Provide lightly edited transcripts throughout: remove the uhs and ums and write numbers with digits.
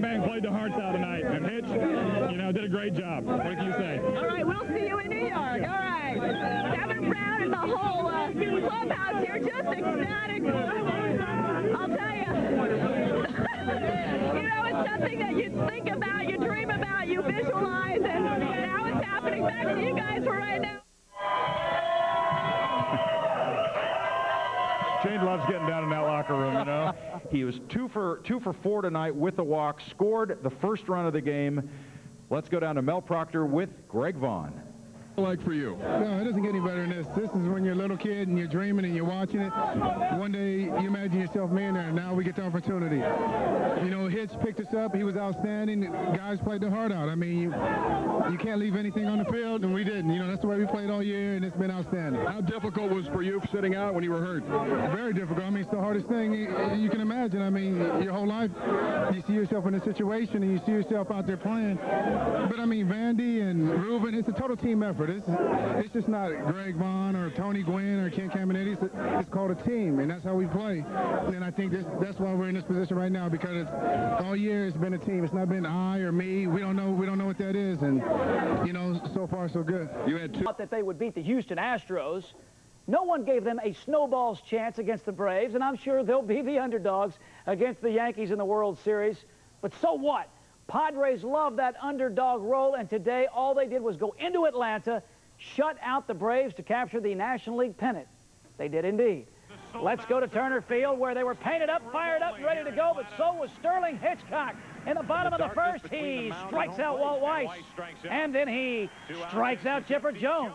Bang played the hearts out tonight, and Hitch, you know, did a great job. What can you say? All right, we'll see you in New York. All right. Kevin Brown and the whole clubhouse here, just ecstatic. I'll tell you. You know, it's something that you think about, you dream about, you visualize, and now it's happening. Back to you guys for right now. Shane loves getting down in that locker room, you know. He was 2 for 4 tonight with the walk, scored the first run of the game. Let's go down to Mel Proctor with Greg Vaughn. Like for you? No, it doesn't get any better than this. This is when you're a little kid and you're dreaming and you're watching it. One day you imagine yourself being there, and now we get the opportunity. You know, Hitch picked us up. He was outstanding. Guys played their heart out. I mean, you can't leave anything on the field, and we didn't. You know, that's the way we played all year, and it's been outstanding. How difficult was it for you sitting out when you were hurt? Very difficult. I mean, it's the hardest thing you can imagine. I mean, your whole life, you see yourself in a situation, and you see yourself out there playing. But, I mean, Vandy and Ruben, it's a total team effort. It's just not Greg Vaughn or Tony Gwynn or Ken Caminiti. It's called a team, and that's how we play. And I think that's why we're in this position right now, because all year it's been a team. It's not been I or me. We don't know what that is, and you know, so far so good. You had two. Thought that they would beat the Houston Astros. No one gave them a snowball's chance against the Braves, and I'm sure they'll be the underdogs against the Yankees in the World Series. But so what? Padres love that underdog role, and today all they did was go into Atlanta, shut out the Braves to capture the National League pennant. They did indeed. Let's go to Turner Field, where they were painted up, fired up, and ready to go, but so was Sterling Hitchcock. In the bottom of the first, he strikes out Walt Weiss, and then he strikes out Chipper Jones.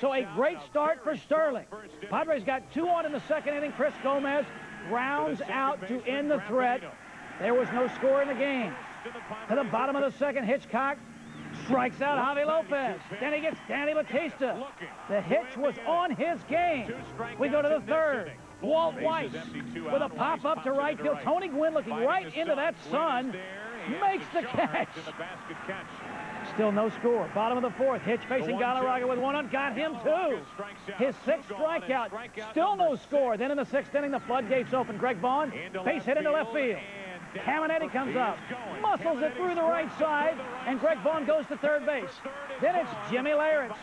So a great start for Sterling. Padres got 2 on in the second inning. Chris Gomez rounds out to end the threat. There was no score in the game. To the bottom of the second, Hitchcock strikes out Javi Lopez. Then he gets Danny Batista. The hitch was on his game. We go to the third. Walt Weiss with a pop-up to right field. Tony Gwynn looking right into that sun. Makes the catch. Still no score. Bottom of the fourth. Hitch facing Galarraga with 1 on. Got him 2. His 6th strikeout. Still no score. Then in the 6th inning, the floodgates open. Greg Vaughn, base hit into left field. Caminiti comes up, muscles it through the right side, and Greg Vaughn goes to third base. Then it's Jimmy Leyritz,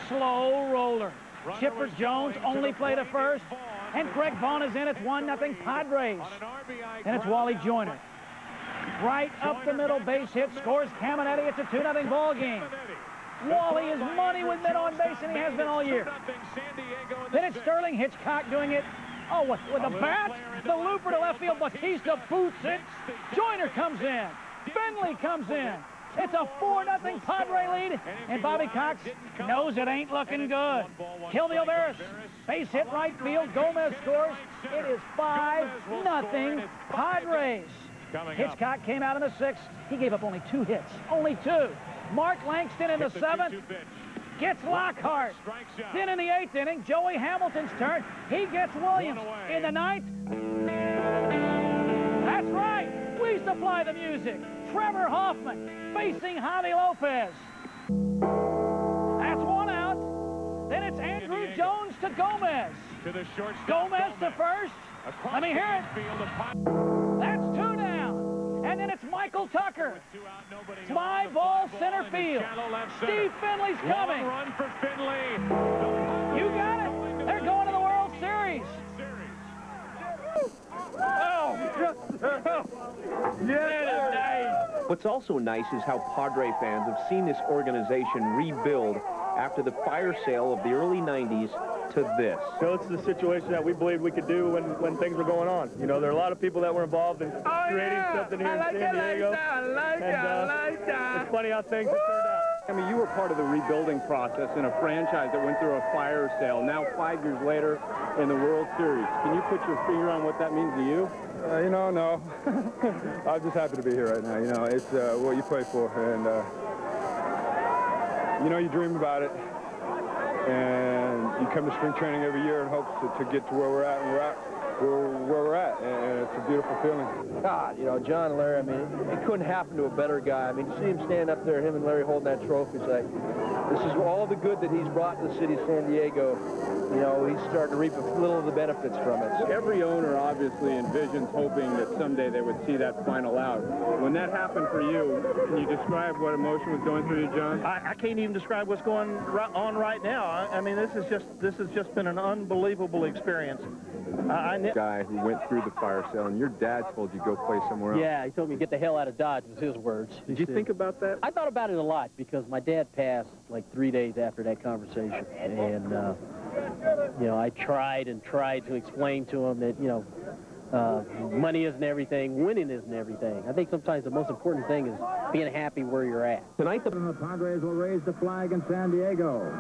slow roller. Chipper Jones only played at first, and Greg Vaughn is in. It's 1-0 Padres. And it's Wally Joyner. Right up the middle, base hit, scores Caminiti. It's a 2-0 ball game. Wally is money with men on base, and he has been all year. Then it's Sterling Hitchcock doing it. Oh, with the bat, the looper to left field. Batista boots it. Joyner comes in. Finley comes in. It's a 4-0 Padre lead, and Bobby Cox knows it ain't looking good. Kilby Barris, base hit right field. Gomez scores. It is 5-0 Padres. Hitchcock came out in the 6th. He gave up only 2 hits. Only 2. Mark Langston in the 7th. Gets Lockhart. Then in the 8th inning, Joey Hamilton's turn. He gets Williams. In the 9th, that's right, we supply the music. Trevor Hoffman facing Javi Lopez. That's 1 out. Then it's Andrew Jones to Gomez. Gomez to first. Let me hear it. That's 2 down. And then it's Michael Tucker. Fly ball center field. Steve Finley's coming. Run for Finley. You got it. They're going to the World Series. Oh, yeah. What's also nice is how Padre fans have seen this organization rebuild after the fire sale of the early 90s to this. So it's the situation that we believed we could do when things were going on. You know, there are a lot of people that were involved in creating something here in San Diego. It's funny how things have turned out. I mean, you were part of the rebuilding process in a franchise that went through a fire sale. Now, 5 years later, in the World Series. Can you put your finger on what that means to you? You know, no. I'm just happy to be here right now. You know, it's what you play for, and you know, you dream about it, and you come to spring training every year in hopes to get to where we're at, and where we're at, and it's a beautiful feeling. God, you know, John and Larry, I mean, it couldn't happen to a better guy. I mean, to see him stand up there, him and Larry holding that trophy, it's like, this is all the good that he's brought to the city of San Diego. you know, he's starting to reap a little of the benefits from it. Every owner obviously envisions hoping that someday they would see that final out. When that happened for you, can you describe what emotion was going through you, John? I can't even describe what's going on right now. I mean, this has just been an unbelievable experience. Guy who went through the fire sale, and your dad told you go play somewhere else. Yeah, he told me get the hell out of Dodge, was his words. Did you think about that? I thought about it a lot because my dad passed like 3 days after that conversation, and you know, I tried to explain to him that, you know, money isn't everything, winning isn't everything. I think sometimes the most important thing is being happy where you're at. Tonight the Padres will raise the flag in San Diego.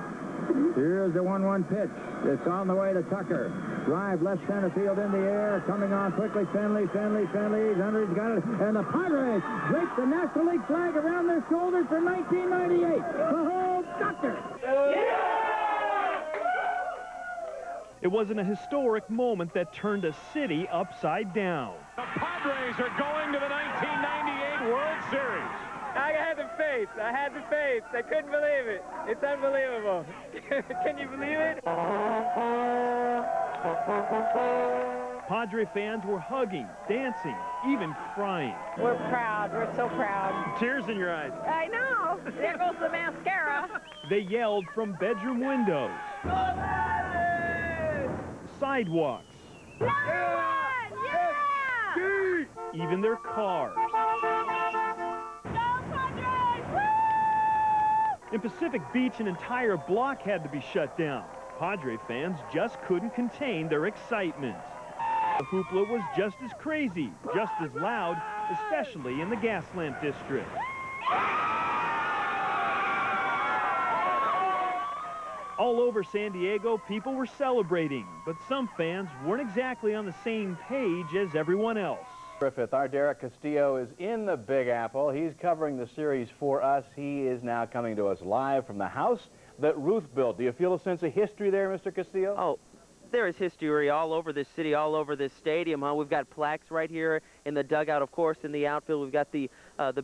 Here's the 1-1 pitch. It's on the way to Tucker. Drive left center field in the air. Coming on quickly. Finley. He's under. He's got it. And the Padres drape the National League flag around their shoulders for 1998. Behold, Tucker. It wasn't a historic moment that turned a city upside down. The Padres are going to the 1998 World Series. I had the faith. I couldn't believe it. It's unbelievable. Can you believe it? Padre fans were hugging, dancing, even crying. We're proud. We're so proud. Tears in your eyes. I know. There goes the mascara. They yelled from bedroom windows, sidewalks, even their cars. In Pacific Beach, an entire block had to be shut down. Padre fans just couldn't contain their excitement. The hoopla was just as crazy, just as loud, especially in the GASLAMP district. All over San Diego, people were celebrating, but some fans weren't exactly on the same page as everyone else. Griffith, our Derek Castillo is in the Big Apple. He's covering the series for us. He is now coming to us live from the house that Ruth built. Do you feel a sense of history there, Mr. Castillo? Oh, there is history all over this city, all over this stadium, huh? We've got plaques right here in the dugout, of course, in the outfield. We've got the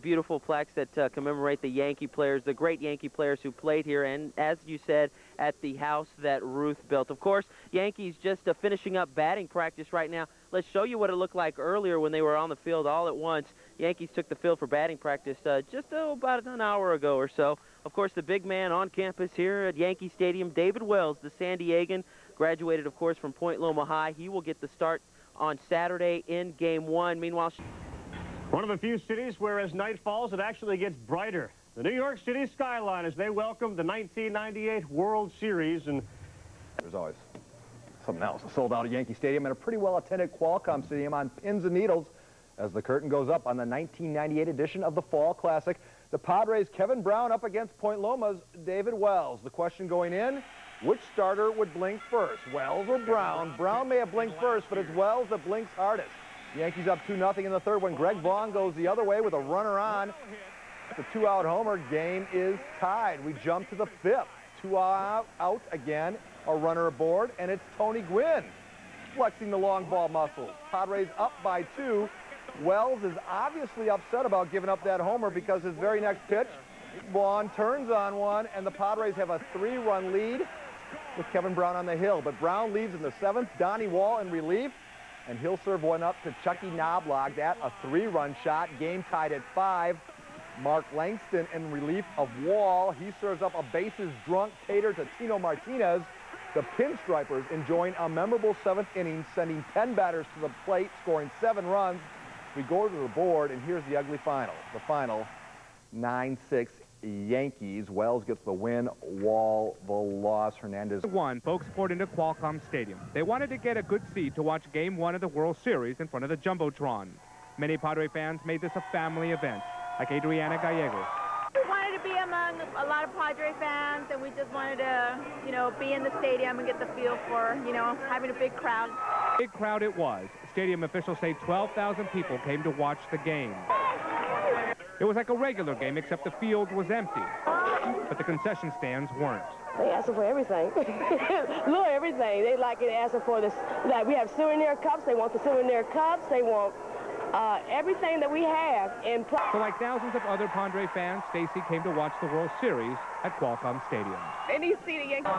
beautiful plaques that commemorate the Yankee players, the great Yankee players who played here, and as you said, at the house that Ruth built. Of course, Yankees just finishing up batting practice right now. Let's show you what it looked like earlier when they were on the field all at once. Yankees took the field for batting practice just about an hour ago or so. Of course, the big man on campus here at Yankee Stadium, David Wells, the San Diegan, graduated, of course, from Point Loma High. He will get the start on Saturday in Game 1. Meanwhile, one of the few cities where as night falls, it actually gets brighter. The New York City skyline as they welcome the 1998 World Series. And there's always something else. Sold out at Yankee Stadium and a pretty well-attended Qualcomm Stadium on pins and needles as the curtain goes up on the 1998 edition of the Fall Classic. The Padres' Kevin Brown up against Point Loma's David Wells. The question going in, which starter would blink first, Wells or Brown? Brown may have blinked first, but it's Wells that blinks hardest. Yankees up 2-0 in the third when Greg Vaughn goes the other way with a runner on. The two-out homer. Game is tied. We jump to the fifth. 2 out again, a runner aboard, and it's Tony Gwynn flexing the long ball muscles. Padres up by 2. Wells is obviously upset about giving up that homer because his very next pitch, Vaughn turns on one, and the Padres have a 3-run lead with Kevin Brown on the hill. But Brown leaves in the 7th. Donnie Wall in relief, and he'll serve one up to Chucky Knobloch. That a 3-run shot. Game tied at 5. Mark Langston in relief of Wall. He serves up a bases-drunk tater to Tino Martinez. The Pinstripers enjoying a memorable 7th inning, sending 10 batters to the plate, scoring 7 runs. We go to the board, and here's the ugly final. The final, 9-6 Yankees. Wells gets the win, Wall the loss. Hernandez won. Folks poured into Qualcomm Stadium. They wanted to get a good seat to watch Game 1 of the World Series in front of the Jumbotron. Many Padre fans made this a family event, like Adriana Gallegos. We wanted to be among a lot of Padre fans, and we just wanted to, you know, be in the stadium and get the feel for, you know, having a big crowd. Big crowd it was. Stadium officials say 12,000 people came to watch the game. It was like a regular game, except the field was empty. But the concession stands weren't. They asking for everything. Look, everything. They like it asking for this. Like we have souvenir cups. They want the souvenir cups. They want everything that we have. So like thousands of other Padre fans, Stacy came to watch the World Series at Qualcomm Stadium. And you see the Yankees.